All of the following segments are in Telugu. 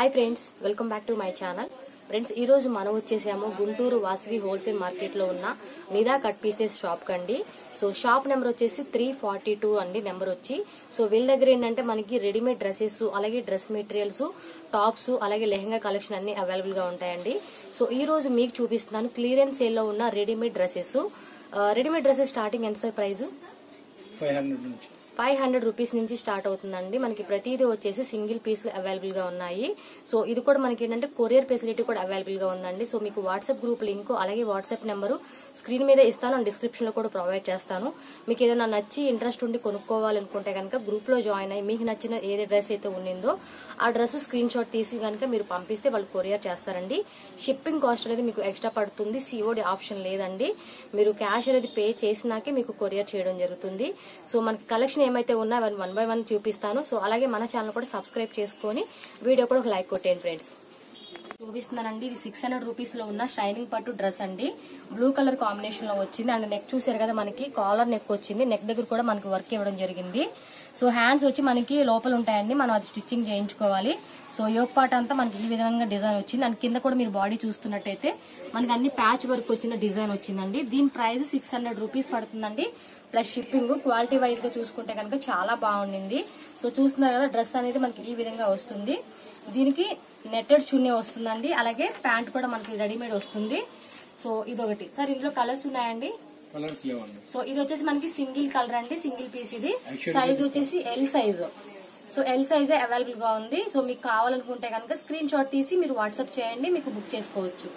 Hi friends, welcome back to my channel. Friends, ఈ రోజు మనం వచ్చేసాము గుంటూరు వాసవి హోల్సేల్ మార్కెట్ లో ఉన్న నిదా కట్ పీసెస్ షాప్ కండి. సో షాప్ నెంబర్ వచ్చేసి 342 అండి నెంబర్ వచ్చి. సో వీళ్ళ దగ్గర ఏంటంటే మనకి రెడీమేడ్ డ్రెస్సెస్, అలాగే డ్రెస్ మెటీరియల్స్, టాప్స్, అలాగే లెహంగా కలెక్షన్ అన్ని అవైలబుల్ గా ఉంటాయండి. సో ఈ రోజు మీకు చూపిస్తున్నాను క్లియరెన్స్ సేల్ లో ఉన్న readymade dresses. Readymade dresses starting ఎంత సార్ ప్రైస్? 500 రూపీస్ నుంచి స్టార్ట్ అవుతుందండి. మనకి ప్రతిదీ వచ్చేసి సింగిల్ పీస్లు అవైలబుల్ గా ఉన్నాయి. సో ఇది కూడా మనకి ఏంటంటే కొరియర్ ఫెసిలిటీ కూడా అవైలబుల్ గా ఉందండి. సో మీకు వాట్సాప్ గ్రూప్ లింక్, అలాగే వాట్సాప్ నెంబరు స్క్రీన్ మీద ఇస్తాను అండ్ డిస్క్రిప్షన్ లో కూడా ప్రొవైడ్ చేస్తాను. మీకు ఏదైనా నచ్చి ఇంట్రెస్ట్ ఉండి కొనుక్కోవాలనుకుంటే కనుక గ్రూప్ లో జాయిన్ అయ్యి మీకు నచ్చిన ఏది డ్రెస్ అయితే ఉండిందో ఆ డ్రెస్ స్క్రీన్ షాట్ తీసి కనుక మీరు పంపిస్తే వాళ్ళు కొరియర్ చేస్తారండి. షిప్పింగ్ కాస్ట్ అనేది మీకు ఎక్స్ట్రా పడుతుంది. సిఓడి ఆప్షన్ లేదండి. మీరు క్యాష్ అనేది పే చేసినాకే మీకు కొరియర్ చేయడం జరుగుతుంది. సో మనకి కలెక్షన్ ఏమైతే ఉన్నా వన్ బై వన్ చూపిస్తాను. సో అలాగే మన ఛానల్ కూడా సబ్స్క్రైబ్ చేసుకుని వీడియో కూడా ఒక లైక్ కొట్టేయండి ఫ్రెండ్స్. చూపిస్తున్నానండి, ఇది 600 రూపీస్ లో ఉన్న షైనింగ్ పట్టు డ్రెస్ అండి. బ్లూ కలర్ కాంబినేషన్ లో వచ్చింది. అండ్ నెక్ చూసారు కదా, మనకి కాలర్ నెక్ వచ్చింది. నెక్ దగ్గర కూడా మనకి వర్క్ ఇవ్వడం జరిగింది. సో హ్యాండ్స్ వచ్చి మనకి లోపల ఉంటాయండి, మనం అది స్టిచ్చింగ్ చేయించుకోవాలి. సో యోక్ పార్ట్ అంతా మనకి ఈ విధంగా డిజైన్ వచ్చింది. అండ్ కింద కూడా మీరు బాడీ చూస్తున్నట్టయితే మనకి అన్ని ప్యాచ్ వర్క్ వచ్చిన డిజైన్ వచ్చిందండి. దీని ప్రైస్ 600 రూపీస్ పడుతుందండి ప్లస్ షిప్పింగ్. క్వాలిటీ వైజ్ గా చూసుకుంటే కనుక చాలా బాగుండింది. సో చూస్తున్నారు కదా, డ్రెస్ అనేది మనకి ఈ విధంగా వస్తుంది. దీనికి నెట్టెడ్ చున్నీ వస్తుందండి, అలాగే ప్యాంట్ కూడా మనకి రెడీమేడ్ వస్తుంది. సో ఇదొకటి సార్. ఇందులో కలర్స్ ఉన్నాయండి. సో ఇది వచ్చేసి మనకి సింగిల్ కలర్ అండి, సింగిల్ పీస్. ఇది సైజ్ వచ్చేసి ఎల్ సైజు. సో ఎల్ సైజే అవైలబుల్ గా ఉంది. సో మీకు కావాలనుకుంటే కనుక స్క్రీన్ షాట్ తీసి మీరు వాట్సాప్ చేయండి, మీకు బుక్ చేసుకోవచ్చు.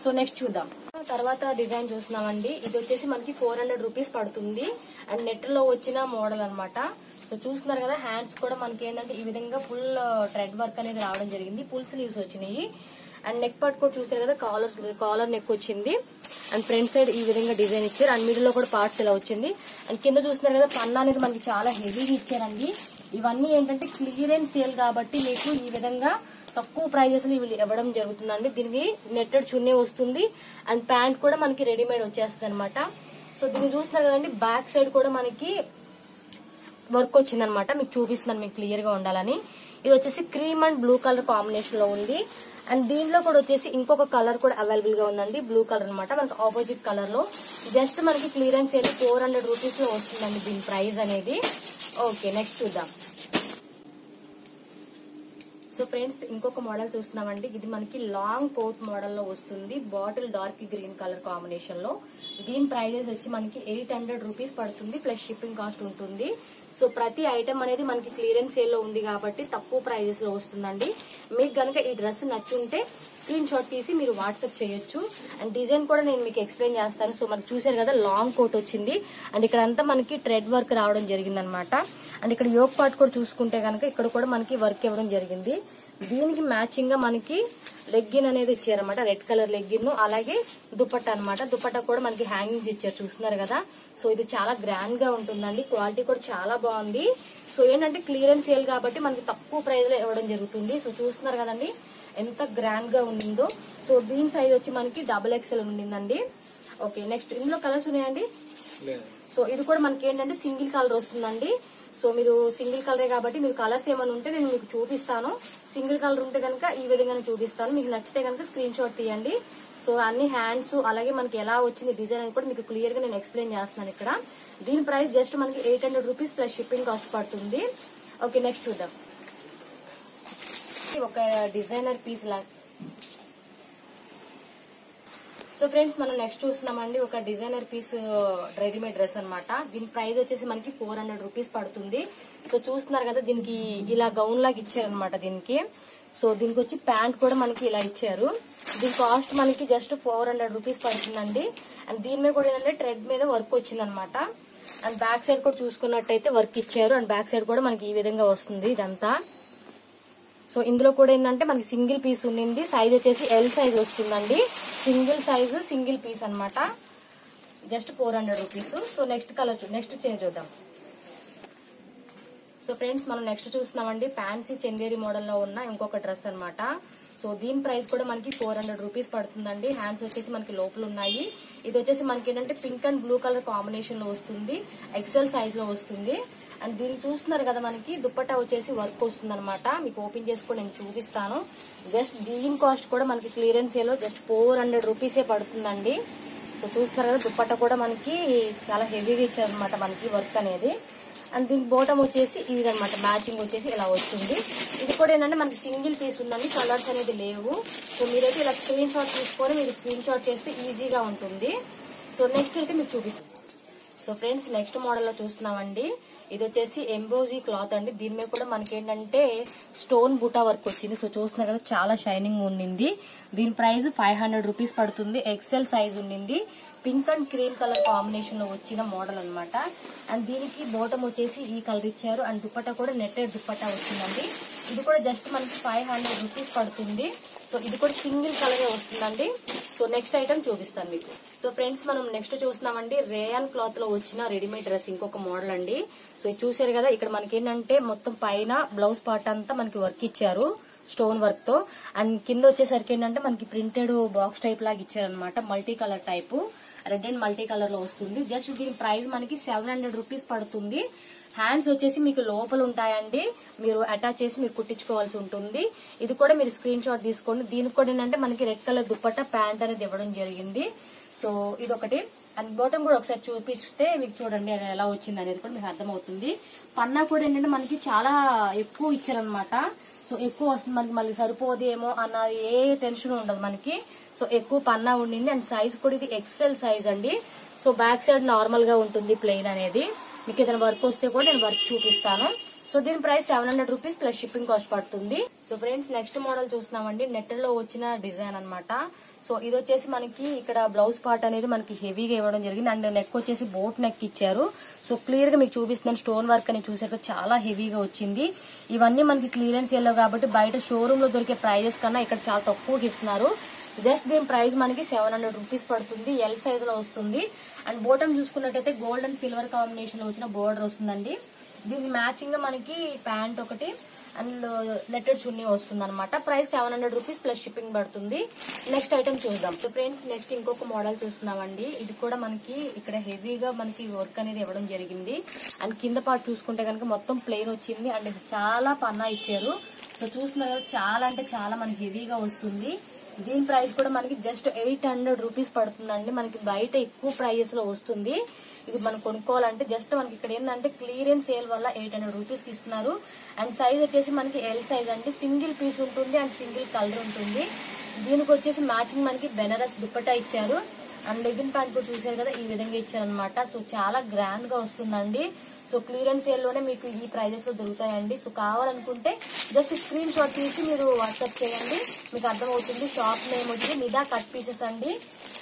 సో నెక్స్ట్ చూద్దాం. తర్వాత డిజైన్ చూస్తున్నామండి. ఇది వచ్చేసి మనకి 400 రూపీస్ పడుతుంది. అండ్ నెట్ లో వచ్చిన మోడల్ అన్నమాట. సో చూస్తున్నారు కదా, హ్యాండ్స్ కూడా మనకి ఏంటంటే ఈ విధంగా ఫుల్ థ్రెడ్ వర్క్ అనేది రావడం జరిగింది. ఫుల్ స్లీవ్స్ వచ్చినాయి. అండ్ నెక్ పార్ట్ కూడా చూసారు కదా, కాలర్ నెక్ వచ్చింది. అండ్ ఫ్రంట్ సైడ్ ఈ విధంగా డిజైన్ ఇచ్చారు. అండ్ మిడిల్ లో కూడా పార్ట్స్ ఇలా వచ్చింది. అండ్ కింద చూస్తున్నారు కదా, పన్నా అనేది మనకి చాలా హెవీగా ఇచ్చారండి. ఇవన్నీ ఏంటంటే క్లియరెన్స్ సేల్ కాబట్టి మీకు ఈ విధంగా తక్కువ ప్రైజెస్ లో ఇవి ఇవ్వడం జరుగుతుందండి. దీనికి నెట్టెడ్ చున్నీ వస్తుంది. అండ్ ప్యాంట్ కూడా మనకి రెడీమేడ్ వచ్చేస్తుంది అనమాట. సో దీన్ని చూస్తున్నారు కదండి, బ్యాక్ సైడ్ కూడా మనకి వర్క్ వచ్చింది అనమాట. మీకు చూపిస్తున్నాను మీకు క్లియర్ గా ఉండాలని. ఇది వచ్చేసి cream and blue colour combination లో ఉంది. అండ్ దీనిలో కూడా వచ్చేసి ఇంకొక కలర్ కూడా అవైలబుల్ గా ఉందండి, బ్లూ కలర్ అనమాట. మనకి ఆపోజిట్ కలర్ లో జస్ట్ మనకి క్లియరెన్స్ సేల్ 400 రూపీస్ లో వస్తుందండి దీని ప్రైస్ అనేది. ఓకే, నెక్స్ట్ చూద్దాం. సో ఫ్రెండ్స్, ఇంకొక మోడల్ చూస్తున్నామండి. ఇది మనకి లాంగ్ కోట్ మోడల్ లో వస్తుంది, bottle dark green colour combination లో. దీని ప్రైజెస్ వచ్చి మనకి 800 రూపీస్ పడుతుంది ప్లస్ షిప్పింగ్ కాస్ట్ ఉంటుంది. సో ప్రతి ఐటమ్ అనేది మనకి క్లియరెన్స్ సేల్ లో ఉంది కాబట్టి తక్కువ ప్రైజెస్ లో వస్తుందండి. మీకు గనక ఈ డ్రెస్ నచ్చుంటే స్క్రీన్ షాట్ తీసి మీరు వాట్సాప్ చేయొచ్చు. అండ్ డిజైన్ కూడా నేను మీకు ఎక్స్ప్లెయిన్ చేస్తాను. సో మనకి చూసారు కదా, లాంగ్ కోట్ వచ్చింది. అండ్ ఇక్కడ అంతా మనకి థ్రెడ్ వర్క్ రావడం జరిగింది అనమాట. అండ్ ఇక్కడ యోక్ పార్ట్ కూడా చూసుకుంటే కనుక ఇక్కడ కూడా మనకి వర్క్ ఇవ్వడం జరిగింది. దీనికి మ్యాచింగ్ గా మనకి లెగ్గిన్ అనేది ఇచ్చారనమాట, రెడ్ కలర్ లెగ్గిన్. అలాగే దుపట్టా అనమాట. దుపట్టా కూడా మనకి హ్యాంగింగ్స్ ఇచ్చారు, చూస్తున్నారు కదా. సో ఇది చాలా గ్రాండ్ గా ఉంటుందండి. క్వాలిటీ కూడా చాలా బాగుంది. సో ఏంటంటే క్లియరెన్స్ సేల్ కాబట్టి మనకి తక్కువ ప్రైస్ లో ఇవ్వడం జరుగుతుంది. సో చూస్తున్నారు కదండి ఎంత గ్రాండ్ గా ఉండిందో. సో దీని సైజ్ వచ్చి మనకి XXL ఉండిందండి. ఓకే, నెక్స్ట్ ఇందులో కలర్స్ ఉన్నాయండి. సో ఇది కూడా మనకి ఏంటంటే సింగిల్ కలర్ వస్తుందండి. సో మీరు సింగిల్ కలరే కాబట్టి మీరు కలర్స్ ఏమైనా ఉంటే నేను మీకు చూపిస్తాను. సింగిల్ కలర్ ఉంటే కనుక ఈ విధంగా చూపిస్తాను. మీకు నచ్చితే కనుక స్క్రీన్ షాట్ తీయండి. సో అన్ని హ్యాండ్స్, అలాగే మనకి ఎలా వచ్చింది డిజైన్ అని కూడా మీకు క్లియర్ గా నేను ఎక్స్ప్లెయిన్ చేస్తున్నాను ఇక్కడ. దీని ప్రైస్ జస్ట్ మనకి 800 రూపీస్ ప్లస్ షిప్పింగ్ కాస్ట్ పడుతుంది. ఓకే, నెక్స్ట్ చూద్దాం. ఒక డిజైనర్ పీస్ లా. సో ఫ్రెండ్స్, మనం నెక్స్ట్ చూస్తున్నామండి ఒక డిజైనర్ పీస్ రెడీమేడ్ డ్రెస్ అనమాట. దీని ప్రైస్ వచ్చేసి మనకి 400 రూపీస్ పడుతుంది. సో చూస్తున్నారు కదా, దీనికి ఇలా గౌన్ లాగా ఇచ్చారనమాట దీనికి. సో దీనికి వచ్చి ప్యాంట్ కూడా మనకి ఇలా ఇచ్చారు. దీని కాస్ట్ మనకి జస్ట్ 400 రూపీస్ పడుతుందండి. అండ్ దీని మీద కూడా ఏంటంటే థ్రెడ్ మీద వర్క్ వచ్చింది అనమాట. అండ్ బ్యాక్ సైడ్ కూడా చూసుకున్నట్టయితే వర్క్ ఇచ్చారు. అండ్ బ్యాక్ సైడ్ కూడా మనకి ఈ విధంగా వస్తుంది ఇదంతా. సో ఇందులో కూడా ఏంటంటే మనకి సింగిల్ పీస్ ఉండింది. సైజ్ వచ్చేసి ఎల్ సైజ్ వస్తుందండి. సింగిల్ సైజు సింగిల్ పీస్ అనమాట. Just 400 rupees. So next colour next change చూద్దాం. సో ఫ్రెండ్స్, మనం నెక్స్ట్ చూస్తున్నామండి ఫ్యాన్సీ చందేరి మోడల్ లో ఉన్న ఇంకొక డ్రెస్ అనమాట. సో దీని ప్రైస్ కూడా మనకి 400 రూపీస్ పడుతుందండి. హ్యాండ్స్ వచ్చేసి మనకి లోపల ఉన్నాయి. ఇది వచ్చేసి మనకి ఏంటంటే pink and blue colour combination లో వస్తుంది. XL సైజ్ లో వస్తుంది. అండ్ దీన్ని చూస్తున్నారు కదా, మనకి దుప్పట్టా వచ్చేసి వర్క్ వస్తుంది అనమాట. మీకు ఓపెన్ చేసుకొని నేను చూపిస్తాను. జస్ట్ దీని కాస్ట్ కూడా మనకి క్లియరెన్స్ సేల్ లో జస్ట్ 400 రూపీసే పడుతుందండి. సో చూస్తున్నారు కదా, దుప్పట్టా కూడా మనకి చాలా హెవీగా ఇచ్చారనమాట మనకి వర్క్ అనేది. అండ్ దీనికి బాటమ్ వచ్చేసి ఇది అనమాట, మ్యాచింగ్ వచ్చేసి ఇలా వస్తుంది. ఇది కూడా ఏంటంటే మనకి సింగిల్ పీస్ ఉందండి, కలర్స్ అనేది లేవు. సో మీరైతే ఇలా స్క్రీన్ షాట్ తీసుకొని మీరు స్క్రీన్ షాట్ చేస్తే ఈజీగా ఉంటుంది. సో నెక్స్ట్ అయితే మీకు చూపిస్తాను. సో ఫ్రెండ్స్, నెక్స్ట్ మోడల్ లో చూస్తున్నామండి. ఇది వచ్చేసి ఎంబోజీ క్లాత్ అండి. దీని మీద కూడా మనకి ఏంటంటే స్టోన్ బూటా వర్క్ వచ్చింది. సో చూస్తున్నారు కదా, చాలా షైనింగ్ ఉండింది. దీని ప్రైస్ 500 రూపీస్ పడుతుంది. ఎక్సెల్ సైజ్ ఉండింది. Pink and cream colour combination లో వచ్చిన మోడల్ అనమాట. అండ్ దీనికి బాటమ్ వచ్చేసి ఈ కలర్ ఇచ్చారు. అండ్ దుప్పట్టా కూడా నెట్టెడ్ దుప్పట్టా వచ్చిందండి. ఇది కూడా జస్ట్ మనకి 500 రూపీస్ పడుతుంది. సో ఇది కూడా సింగిల్ కలరే వస్తుందండి. సో నెక్స్ట్ ఐటమ్ చూపిస్తాను మీకు. సో ఫ్రెండ్స్, మనం నెక్స్ట్ చూస్తున్నామండి రేయాన్ క్లాత్ లో వచ్చిన రెడీమేడ్ డ్రెస్ ఇంకొక మోడల్ అండి. సో ఇది చూసారు కదా, ఇక్కడ మనకి ఏంటంటే మొత్తం పైన బ్లౌజ్ పార్ట్ అంతా మనకి వర్క్ ఇచ్చారు స్టోన్ వర్క్ తో. అండ్ కింద వచ్చేసరికి ఏంటంటే మనకి ప్రింటెడ్ బాక్స్ టైప్ లాగా ఇచ్చారనమాట. Multi colour type, red and multi colour లో వస్తుంది. జస్ట్ దీని ప్రైస్ మనకి 700 రూపీస్ పడుతుంది. హ్యాండ్స్ వచ్చేసి మీకు లోపల ఉంటాయండి, మీరు అటాచ్ చేసి మీరు కుట్టించుకోవాల్సి ఉంటుంది. ఇది కూడా మీరు స్క్రీన్ షాట్ తీసుకోండి. దీనికి కూడా ఏంటంటే మనకి రెడ్ కలర్ దుప్పట్టా ప్యాంట్ అనేది ఇవ్వడం జరిగింది. సో ఇదొకటి. అండ్ బాటమ్ కూడా ఒకసారి చూపిస్తే మీకు చూడండి అది ఎలా వచ్చింది అనేది కూడా మీకు అర్థమవుతుంది. పన్నా కూడా ఏంటంటే మనకి చాలా ఎక్కువ ఇచ్చారనమాట. సో ఎక్కువ వస్తుంది మనకి, మళ్ళీ సరిపోదేమో అన్న ఏ టెన్షన్ ఉండదు మనకి. సో ఎక్కువ పన్నా ఉండింది. అండ్ సైజ్ కూడా ఇది ఎక్సెల్ సైజ్ అండి. సో బ్యాక్ సైడ్ నార్మల్ గా ఉంటుంది ప్లెయిన్ అనేది. మీకు ఏదైనా వర్క్ వస్తే కూడా నేను వర్క్ చూపిస్తాను. సో దీని price 700 rupees plus shipping cost పడుతుంది. సో ఫ్రెండ్స్, నెక్స్ట్ మోడల్ చూస్తున్నామండి. నెట్ లో వచ్చిన డిజైన్ అనమాట. సో ఇది వచ్చేసి మనకి ఇక్కడ బ్లౌజ్ పార్ట్ అనేది మనకి హెవీగా ఇవ్వడం జరిగింది. అండ్ నెక్ వచ్చేసి బోట్ నెక్ ఇచ్చారు. సో క్లియర్ గా మీకు చూపిస్తున్నాను. స్టోన్ వర్క్ అని చూసాక చాలా హెవీగా వచ్చింది. ఇవన్నీ మనకి క్లియరెన్స్ సేల్ లో కాబట్టి బయట షోరూమ్ లో దొరికే ప్రైజెస్ కన్నా ఇక్కడ చాలా తక్కువకి ఇస్తున్నారు. జస్ట్ దీని ప్రైస్ మనకి 700 రూపీస్ పడుతుంది. ఎల్ సైజ్ లో వస్తుంది. అండ్ బాటమ్ చూసుకున్నట్టయితే గోల్డ్ అండ్ సిల్వర్ కాంబినేషన్ లో వచ్చిన బోర్డర్ వస్తుందండి. దీనికి మ్యాచింగ్ గా మనకి ప్యాంట్ ఒకటి అండ్ నెట్టెడ్ చున్నీ వస్తుంది అనమాట. ప్రైస్ 700 రూపీస్ ప్లస్ షిప్పింగ్ పడుతుంది. నెక్స్ట్ ఐటమ్ చూద్దాం. సో ఫ్రెండ్స్, నెక్స్ట్ ఇంకొక మోడల్ చూస్తున్నామండి. ఇది కూడా మనకి ఇక్కడ హెవీగా మనకి వర్క్ అనేది ఇవ్వడం జరిగింది. అండ్ కింద పార్ట్ చూసుకుంటే కనుక మొత్తం ప్లెయిన్ వచ్చింది. అండ్ ఇది చాలా పన్నా ఇచ్చారు. సో చూస్తున్నారు కదా, చాలా అంటే చాలా మనకి హెవీగా వస్తుంది. దీని ప్రైస్ కూడా మనకి జస్ట్ 800 రూపీస్ పడుతుందండి. మనకి బయట ఎక్కువ ప్రైజెస్ లో వస్తుంది. ఇది మనం కొనుక్కోవాలంటే జస్ట్ మనకి ఇక్కడ ఏంటంటే క్లియరెన్స్ సేల్ వల్ల 800 రూపీస్ కి ఇస్తున్నారు. అండ్ సైజ్ వచ్చేసి మనకి ఎల్ సైజ్ అండి. సింగిల్ పీస్ ఉంటుంది అండ్ సింగిల్ కలర్ ఉంటుంది. దీనికి వచ్చేసి మ్యాచింగ్ మనకి బెనారస్ దుప్పట్టా ఇచ్చారు. అండ్ లెగిన్ ప్యాంట్ కూడా చూసారు కదా, ఈ విధంగా ఇచ్చారనమాట. సో చాలా గ్రాండ్ గా వస్తుందండి. సో క్లియరెన్స్ సేల్ లోనే మీకు ఈ ప్రైజెస్ లో దొరుకుతాయండి. సో కావాలనుకుంటే జస్ట్ స్క్రీన్ షాట్ తీసి మీరు వాట్సాప్ చేయండి, మీకు అర్థమవుతుంది. షాప్ నేమ్ వచ్చి నిదా కట్ పీసెస్ అండి.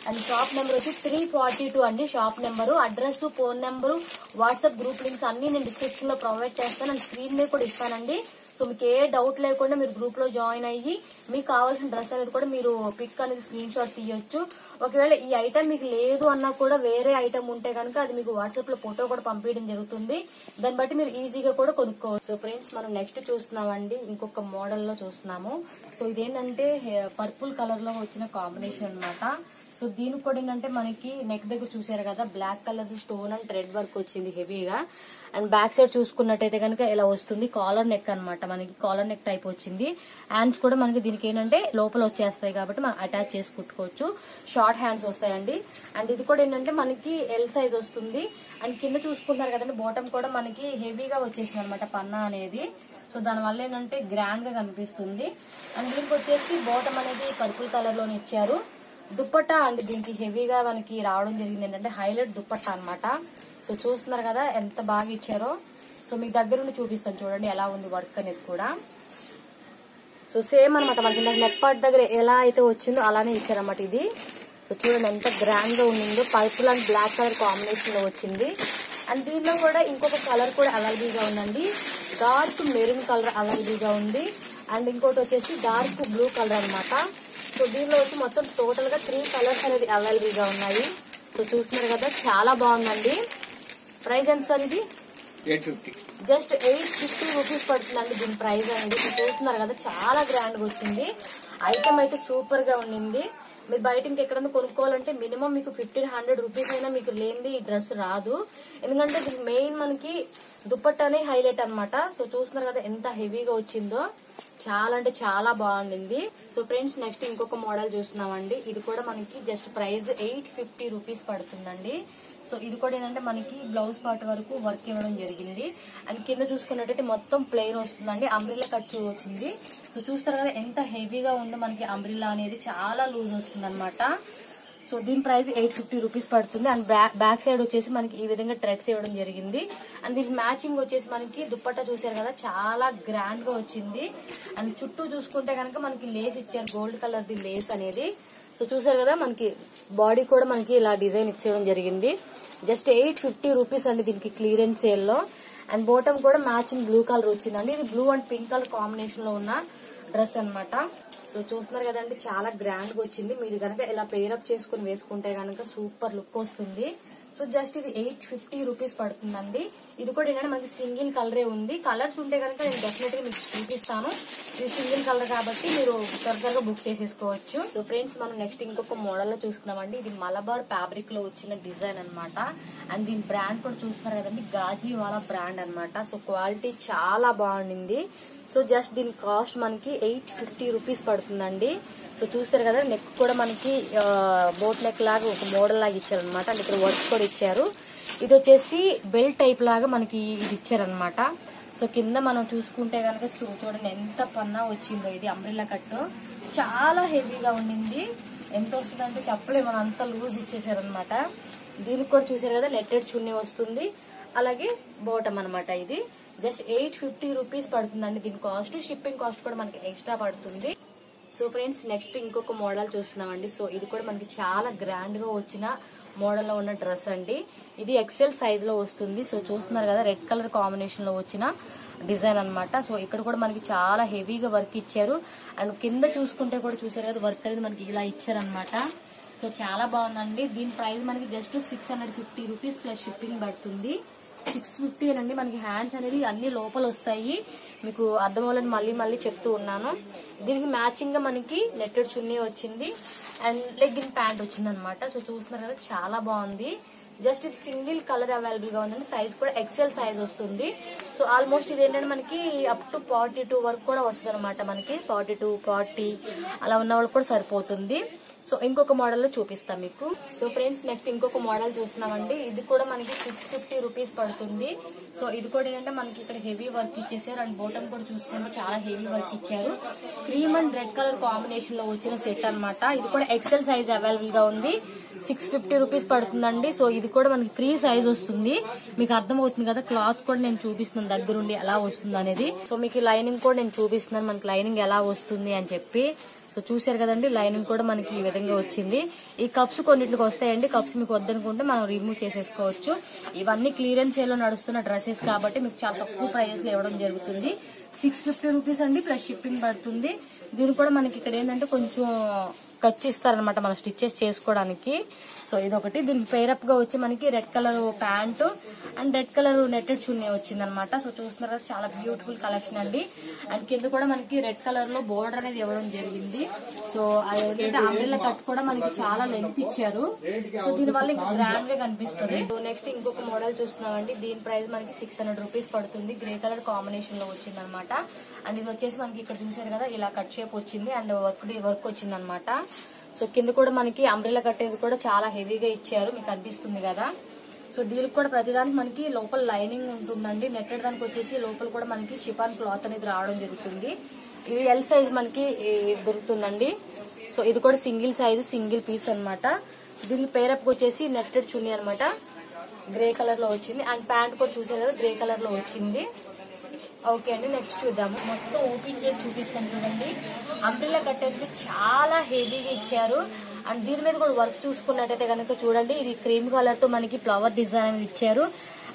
అండ్ షాప్ నెంబర్ వచ్చి 342 అండి shop number. Address, phone number, WhatsApp group links అన్ని నేను డిస్క్రిప్షన్ లో ప్రొవైడ్ చేస్తాను. అండ్ స్క్రీన్ మీద కూడా ఇస్తానండి. సో మీకు ఏ డౌట్ లేకుండా మీరు గ్రూప్ లో జాయిన్ అయ్యి మీకు కావాల్సిన డ్రెస్ అనేది కూడా మీరు పిక్ అనేది స్క్రీన్ షాట్ తీయొచ్చు. ఒకవేళ ఈ ఐటమ్ మీకు లేదు అన్నా కూడా వేరే ఐటమ్ ఉంటే కనుక అది మీకు వాట్సాప్ లో ఫోటో కూడా పంపించడం జరుగుతుంది. దాన్ని బట్టి మీరు ఈజీగా కూడా కొనుక్కోవచ్చు. సో ఫ్రెండ్స్, మనం నెక్స్ట్ చూస్తున్నామండి. ఇంకొక మోడల్ లో చూస్తున్నాము. సో ఇదేంటంటే పర్పుల్ కలర్ లో వచ్చిన కాంబినేషన్ అనమాట. సో దీనికి కూడా ఏంటంటే మనకి నెక్ దగ్గర చూసారు కదా, black colour stone and red work వచ్చింది హెవీగా. అండ్ బ్యాక్ సైడ్ చూసుకున్నట్టయితే కనుక ఇలా వస్తుంది. కాలర్ నెక్ అనమాట, మనకి కాలర్ నెక్ టైప్ వచ్చింది. హ్యాండ్స్ కూడా మనకి దీనికి ఏంటంటే లోపల వచ్చేస్తాయి కాబట్టి మనం అటాచ్ చేసి కుట్టుకోవచ్చు. షార్ట్ హ్యాండ్స్ వస్తాయండి. అండ్ ఇది కూడా ఏంటంటే మనకి ఎల్ సైజ్ వస్తుంది. అండ్ కింద చూసుకుంటారు కదండి, బాటమ్ కూడా మనకి హెవీగా వచ్చేసింది అనమాట పన్నా అనేది. సో దానివల్ల ఏంటంటే గ్రాండ్ గా కనిపిస్తుంది. అండ్ దీనికి వచ్చేసి బాటమ్ అనేది పర్పుల్ కలర్ లోనే ఇచ్చారు. దుప్పట్టా అండ్ దీనికి హెవీగా మనకి రావడం జరిగింది ఏంటంటే హైలైట్ దుప్పట్టా అనమాట. సో చూస్తున్నారు కదా ఎంత బాగా ఇచ్చారో. సో మీకు దగ్గరుండి చూపిస్తాను చూడండి ఎలా ఉంది వర్క్ అనేది కూడా. సో సేమ్ అనమాట మనకి నెక్ పార్ట్ దగ్గర ఎలా అయితే వచ్చిందో అలానే ఇచ్చారన్నమాట ఇది. సో చూడండి ఎంత గ్రాండ్ గా ఉండిందో. Purple and black colour combination లో వచ్చింది. అండ్ దీనిలో కూడా ఇంకొక కలర్ కూడా అవైలబుల్ గా ఉందండి. డార్క్ మెరూన్ కలర్ అవైలబుల్ గా ఉంది. అండ్ ఇంకోటి వచ్చేసి డార్క్ బ్లూ కలర్ అనమాట. సో దీనిలో వచ్చి మొత్తం టోటల్ గా 3 కలర్స్ అనేది అవైలబుల్ గా ఉన్నాయి. సో చూస్తున్నారు కదా, చాలా బాగుందండి. ప్రైస్ ఎంత సార్ ఇది? 850. జస్ట్ 850 రూపీస్ పడుతుందండి దీని ప్రైస్ అనేది. చూస్తున్నారు కదా, చాలా గ్రాండ్ గా వచ్చింది. ఐటమ్ అయితే సూపర్ గా ఉండింది. మీరు బయట ఇంకెక్కడన్నా కొనుక్కోవాలంటే మినిమం మీకు 1500 రూపీస్ అయినా మీకు లేనిది ఈ డ్రెస్ రాదు. ఎందుకంటే దీనికి మెయిన్ మనకి దుపట్టానే హైలైట్ అన్నమాట. సో చూస్తున్నారు కదా ఎంత హెవీగా వచ్చిందో, చాలా అంటే చాలా బాగుండింది. సో ఫ్రెండ్స్ నెక్స్ట్ ఇంకొక మోడల్ చూస్తున్నామండి. ఇది కూడా మనకి జస్ట్ ప్రైస్ 850 రూపీస్ పడుతుందండి. సో ఇది కూడా ఏంటంటే మనకి బ్లౌజ్ పార్ట్ వరకు వర్క్ ఇవ్వడం జరిగింది. అండ్ కింద చూసుకున్నట్టయితే మొత్తం ప్లెయిన్ వస్తుందండి, అంబ్రిల్లా కట్ వచ్చింది. సో చూస్తారు కదా ఎంత హెవీగా ఉందో మనకి అంబ్రిల్లా అనేది, చాలా లూజ్ వస్తుంది అనమాట. సో దీని ప్రైస్ 850 రూపీస్ పడుతుంది. అండ్ బ్యాక్ సైడ్ వచ్చేసి మనకి ఈ విధంగా థ్రెడ్స్ ఇవ్వడం జరిగింది. అండ్ దీనికి మ్యాచింగ్ వచ్చేసి మనకి దుపట్టా చూసారు కదా, చాలా గ్రాండ్ గా వచ్చింది. అండ్ చుట్టూ చూసుకుంటే కనుక మనకి లేస్ ఇచ్చారు, గోల్డ్ కలర్ ది లేస్ అనేది. సో చూసారు కదా మనకి బాడీ కూడా మనకి ఇలా డిజైన్ ఇచ్చేయడం జరిగింది. జస్ట్ 850 రూపీస్ అండి దీనికి క్లియరెన్స్ సేల్ లో. అండ్ బాటమ్ కూడా మ్యాచింగ్ బ్లూ కలర్ వచ్చిందండి. ఇది blue and pink colour combination లో ఉన్న డ్రెస్ అన్నమాట. సో చూస్తున్నారు కదండి చాలా గ్రాండ్ గా వచ్చింది. మీరు కనుక ఇలా పేరప్ చేసుకుని వేసుకుంటే కనుక సూపర్ లుక్ వస్తుంది. సో జస్ట్ ఇది 850 రూపీస్ పడుతుందండి. ఇది కూడా ఏంటంటే మనకి సింగిల్ కలరే ఉంది. కలర్స్ ఉంటే కనుక నేను డెఫినెట్ గా మీకు చూపిస్తాను. ఇది సింగిల్ కలర్ కాబట్టి మీరు త్వరగా బుక్ చేసేసుకోవచ్చు. సో ఫ్రెండ్స్ మనం నెక్స్ట్ ఇంకొక మోడల్ లో చూస్తున్నామండి. ఇది మలబార్ ఫ్యాబ్రిక్ లో వచ్చిన డిజైన్ అన్నమాట. అండ్ దీని బ్రాండ్ కూడా చూస్తున్నారు కదండి, గాజీవాలా బ్రాండ్ అన్నమాట. సో క్వాలిటీ చాలా బాగుండింది. సో జస్ట్ దీని కాస్ట్ మనకి 850 రూపీస్ పడుతుందండి. సో చూస్తారు కదా నెక్ కూడా మనకి బోట్ నెక్ లాగా ఒక మోడల్ లాగా ఇచ్చారు అనమాట. అండ్ ఇక్కడ వర్క్ కూడా ఇచ్చారు. ఇది వచ్చేసి బెల్ట్ టైప్ లాగా మనకి ఇది ఇచ్చారనమాట. సో కింద మనం చూసుకుంటే కనుక చూడండి ఎంత పన్నా వచ్చిందో. ఇది అంబ్రిల్లా కట్ చాలా హెవీగా ఉండింది. ఎంత వస్తుందంటే చెప్పలే, మనం అంత లూజ్ ఇచ్చేసారనమాట. దీనికి కూడా చూసారు కదా నెట్టెడ్ చున్నీ వస్తుంది, అలాగే బాటమ్ అనమాట. ఇది జస్ట్ 850 రూపీస్ పడుతుందండి దీని కాస్ట్. షిప్పింగ్ కాస్ట్ కూడా మనకి ఎక్స్ట్రా పడుతుంది. సో ఫ్రెండ్స్ నెక్స్ట్ ఇంకొక మోడల్ చూస్తున్నామండి. సో ఇది కూడా మనకి చాలా గ్రాండ్ గా వచ్చిన మోడల్ లో ఉన్న డ్రెస్ అండి. ఇది ఎక్సెల్ సైజ్ లో వస్తుంది. సో చూస్తున్నారు కదా రెడ్ కలర్ కాంబినేషన్ లో వచ్చిన డిజైన్ అన్నమాట. సో ఇక్కడ కూడా మనకి చాలా హెవీగా వర్క్ ఇచ్చారు. అండ్ కింద చూసుకుంటే కూడా చూసారు కదా వర్క్ అనేది మనకి ఇలా ఇచ్చారనమాట. సో చాలా బాగుందండి. దీని ప్రైస్ మనకి జస్ట్ 650 రూపీస్ ప్లస్ షిప్పింగ్ పడుతుంది. 650 అండి. మనకి హ్యాండ్స్ అనేది అన్ని లోపల వస్తాయి. మీకు అర్థం అవ్వాలని మళ్ళీ మళ్ళీ చెప్తూ ఉన్నాను. దీనికి మ్యాచింగ్ గా మనకి నెట్టెడ్ చున్నీ వచ్చింది అండ్ లెగ్గిన్ ప్యాంట్ వచ్చింది అనమాట. సో చూస్తున్నారు కదా చాలా బాగుంది. జస్ట్ ఇది సింగిల్ కలర్ అవైలబుల్ గా ఉందండి. సైజ్ కూడా ఎక్సెల్ సైజ్ వస్తుంది. సో ఆల్మోస్ట్ ఇది ఏంటంటే మనకి అప్ టు 42 వరకు కూడా వస్తుంది అనమాట. మనకి 42, 40 అలా ఉన్న వాళ్ళకి కూడా సరిపోతుంది. సో ఇంకొక మోడల్ లో చూపిస్తాం మీకు. సో ఫ్రెండ్స్ నెక్స్ట్ ఇంకొక మోడల్ చూస్తున్నామండి. ఇది కూడా మనకి 650 రూపీస్ పడుతుంది. సో ఇది కూడా ఏంటంటే మనకి ఇక్కడ హెవీ వర్క్ ఇచ్చేసారు. అండ్ బాటమ్ కూడా చూసుకుంటే చాలా హెవీ వర్క్ ఇచ్చారు. Cream and red colour combination లో వచ్చిన సెట్ అనమాట. ఇది కూడా ఎక్సెల్ సైజ్ అవైలబుల్ గా ఉంది. 650 రూపీస్ పడుతుందండి. సో ఇది కూడా మనకి ఫ్రీ సైజ్ వస్తుంది. మీకు అర్థం అవుతుంది కదా, క్లాత్ కూడా నేను చూపిస్తున్నాను దగ్గరుండి ఎలా వస్తుంది అనేది. సో మీకు లైనింగ్ కూడా నేను చూపిస్తున్నాను మనకి లైనింగ్ ఎలా వస్తుంది అని చెప్పి. సో చూసారు కదండి లైనింగ్ కూడా మనకి ఈ విధంగా వచ్చింది. ఈ కప్స్ కొన్నిటికి వస్తాయండి. కప్స్ మీకు వద్దనుకుంటే మనం రిమూవ్ చేసేసుకోవచ్చు. ఇవన్నీ క్లియరెన్స్ సేల్ లో నడుస్తున్న డ్రెస్సెస్ కాబట్టి మీకు చాలా తక్కువ ప్రైజెస్ లో ఇవ్వడం జరుగుతుంది. 650 రూపీస్ అండి ప్లస్ షిప్పింగ్ పడుతుంది. దీని కూడా మనకి ఇక్కడ ఏంటంటే కొంచెం ఖర్చు ఇస్తారనమాట మనం స్టిచెస్ చేసుకోవడానికి. సో ఇదొకటి. దీనికి పేరప్ గా వచ్చి మనకి red colour pant and red colour netted చున్నీ వచ్చింది అనమాట. సో చూస్తున్నారు కదా చాలా బ్యూటిఫుల్ కలెక్షన్ అండి. అండ్ కింద కూడా మనకి రెడ్ కలర్ లో బోర్డర్ అనేది ఇవ్వడం జరిగింది. సో అదేంటంటే అంబ్రెల్లా కట్ కూడా మనకి చాలా లెంత్ ఇచ్చారు. సో దీని వల్ల ఇంకా గ్రాండ్ గా కనిపిస్తుంది. సో నెక్స్ట్ ఇంకొక మోడల్ చూస్తున్నామండి. దీని ప్రైస్ మనకి 600 రూపీస్ పడుతుంది. గ్రే కలర్ కాంబినేషన్ లో వచ్చింది అనమాట. అండ్ ఇది వచ్చేసి మనకి ఇక్కడ చూసారు కదా ఇలా కట్ షేప్ వచ్చింది అండ్ వర్క్ వచ్చింది అనమాట. సో కింద కూడా మనకి అంబ్రెల్లా కట్టేది కూడా చాలా హెవీగా ఇచ్చారు, మీకు అనిపిస్తుంది కదా. సో దీనికి కూడా ప్రతిదానికి మనకి లోపల లైనింగ్ ఉంటుందండి. నెట్టెడ్ దానికి వచ్చేసి లోపల కూడా మనకి షిఫాన్ క్లాత్ అనేది రావడం జరుగుతుంది. ఇది ఎల్ సైజ్ మనకి దొరుకుతుందండి. సో ఇది కూడా సింగిల్ సైజు సింగిల్ పీస్ అనమాట. దీనికి పేరప్ వచ్చేసి నెట్టెడ్ చున్నీ అనమాట. గ్రే కలర్ లో వచ్చింది అండ్ ప్యాంట్ కూడా చూసారు కదా గ్రే కలర్ లో వచ్చింది. ఓకే అండి నెక్స్ట్ చూద్దాము. మొత్తం ఓపెన్ చేసి చూపిస్తాను చూడండి. అంబ్రెల్లా కట్ అనేది చాలా హెవీగా ఇచ్చారు. అండ్ దీని మీద కూడా వర్క్ చూసుకున్నట్టయితే కనుక చూడండి ఇది క్రీమ్ కలర్ తో మనకి ఫ్లవర్ డిజైన్ అనేది ఇచ్చారు.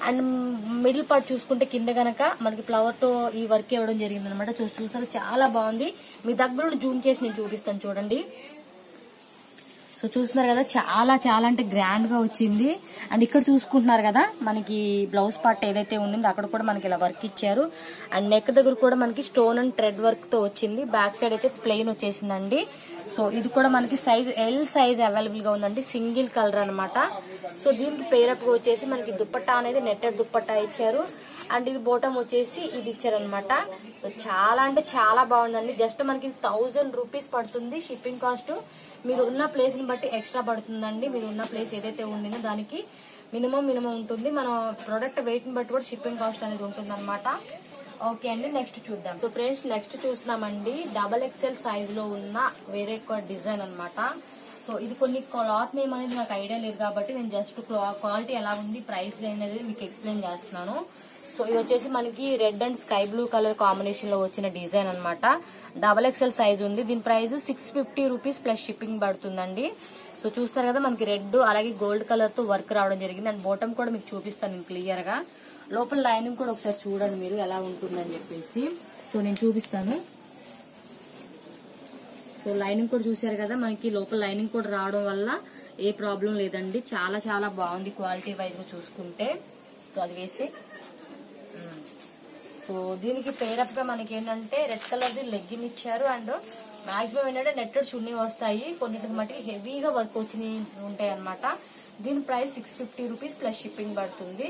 అండ్ మిడిల్ పార్ట్ చూసుకుంటే కింద గనక మనకి ఫ్లవర్ తో ఈ వర్క్ ఇవ్వడం జరిగింది అనమాట. చూస్తారు చాలా బాగుంది. మీ దగ్గర జూమ్ చేసి నేను చూపిస్తాను చూడండి. సో చూస్తున్నారు కదా చాలా చాలా అంటే గ్రాండ్ గా వచ్చింది. అండ్ ఇక్కడ చూసుకుంటున్నారు కదా మనకి బ్లౌజ్ పార్ట్ ఏదైతే ఉండిందో అక్కడ కూడా మనకి ఇలా వర్క్ ఇచ్చారు. అండ్ నెక్ దగ్గర కూడా మనకి స్టోన్ అండ్ థ్రెడ్ వర్క్ తో వచ్చింది. బ్యాక్ సైడ్ అయితే ప్లెయిన్ వచ్చేసిందండి. సో ఇది కూడా మనకి సైజ్ ఎల్ సైజ్ అవైలబుల్ గా ఉందండి, సింగిల్ కలర్ అన్నమాట. సో దీనికి పేరప్ గా వచ్చేసి మనకి దుప్పట్టా అనేది నెట్టెడ్ దుప్పట్టా ఇచ్చారు. అండ్ ఇది బోటం వచ్చేసి ఇది ఇచ్చారనమాట. సో చాలా అంటే చాలా బాగుందండి. జస్ట్ మనకి 1000 రూపీస్ పడుతుంది షిప్పింగ్ కాస్ట్. మీరు ఉన్న ప్లేస్ ని బట్టి ఎక్స్ట్రా పడుతుందండి. మీరు ఉన్న ప్లేస్ ఏదైతే ఉండిందో దానికి మినిమం ఉంటుంది. మన ప్రొడక్ట్ వెయిట్ ని బట్టి కూడా షిప్పింగ్ కాస్ట్ అనేది ఉంటుంది అనమాట. ఓకే అండి, నెక్స్ట్ చూద్దాం. సో ఫ్రెండ్స్ నెక్స్ట్ చూస్తున్నామండి XXL సైజ్ లో ఉన్న వేరే ఒక డిజైన్ అన్నమాట. సో ఇది కొన్ని క్లాత్ నేమ్ అనేది నాకు ఐడియా లేదు కాబట్టి నేను జస్ట్ క్వాలిటీ ఎలా ఉంది, ప్రైస్ అనేది మీకు ఎక్స్ప్లెయిన్ చేస్తున్నాను. సో ఇది వచ్చేసి మనకి red and sky blue colour combination లో వచ్చిన డిజైన్ అనమాట. XXL సైజ్ ఉంది. దీని ప్రైస్ 650 రూపీస్ ప్లస్ షిప్పింగ్ పడుతుందండి. సో చూస్తారు కదా మనకి రెడ్ అలాగే గోల్డ్ కలర్ తో వర్క్ రావడం జరిగింది. అండ్ బాటమ్ కూడా మీకు చూపిస్తాను నేను క్లియర్ గా. లోపల లైనింగ్ కూడా ఒకసారి చూడండి మీరు ఎలా ఉంటుందని చెప్పేసి. సో నేను చూపిస్తాను. సో లైనింగ్ కూడా చూసారు కదా, మనకి లోపల లైనింగ్ కూడా రావడం వల్ల ఏ ప్రాబ్లం లేదండి. చాలా చాలా బాగుంది క్వాలిటీ వైజ్ గా చూసుకుంటే. సో అది వేసి సో దీనికి పేరప్ గా మనకి ఏంటంటే రెడ్ కలర్ ది లెగ్గిన్ ఇచ్చారు. అండ్ మాక్సిమం ఏంటంటే నెట్టెడ్ చున్నీ వస్తాయి, కొన్నిటికి మటుకి హెవీగా వర్క్ వచ్చినవి ఉంటాయి అనమాట. దీని ప్రైస్ 650 రూపీస్ ప్లస్ షిప్పింగ్ పడుతుంది.